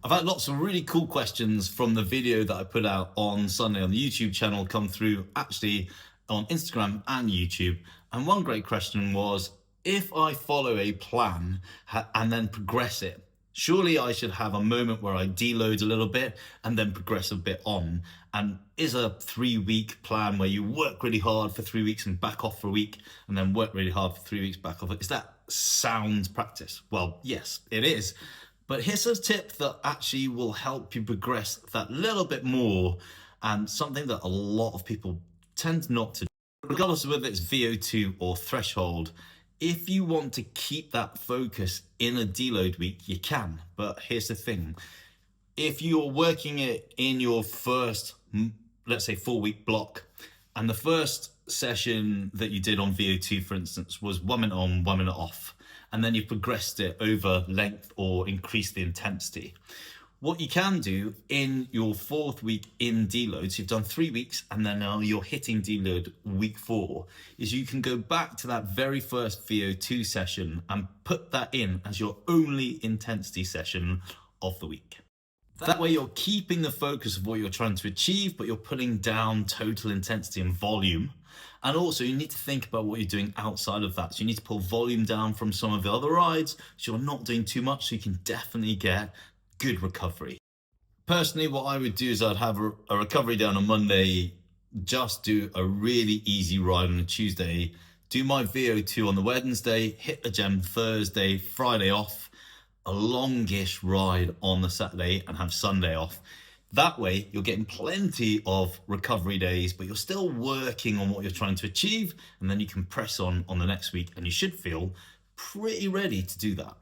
I've had lots of really cool questions from the video that I put out on Sunday on the YouTube channel come through actually on Instagram and YouTube. And one great question was, if I follow a plan and then progress it, surely I should have a moment where I deload a little bit and then progress a bit on. And is a 3-week plan where you work really hard for 3 weeks and back off for a week and then work really hard for 3 weeks, back off, is that sound practice? Well, yes, it is. But here's a tip that actually will help you progress that little bit more, and something that a lot of people tend not to do. Regardless of whether it's VO2 or threshold, if you want to keep that focus in a deload week, you can. But here's the thing. If you're working it in your first, let's say 4-week block, and the first session that you did on VO2, for instance, was 1 minute on, 1 minute off, and then you progressed it over length or increased the intensity. What you can do in your 4th week in deload, so you've done 3 weeks and then now you're hitting deload week 4, is you can go back to that very first VO2 session and put that in as your only intensity session of the week. That way you're keeping the focus of what you're trying to achieve, but you're putting down total intensity and volume. And also you need to think about what you're doing outside of that. So you need to pull volume down from some of the other rides, so you're not doing too much, so you can definitely get good recovery. Personally, what I would do is I'd have a recovery day on a Monday, just do a really easy ride on a Tuesday, do my VO2 on the Wednesday, hit the gym Thursday, Friday off, a longish ride on the Saturday, and have Sunday off. That way you're getting plenty of recovery days, but you're still working on what you're trying to achieve, and then you can press on the next week and you should feel pretty ready to do that.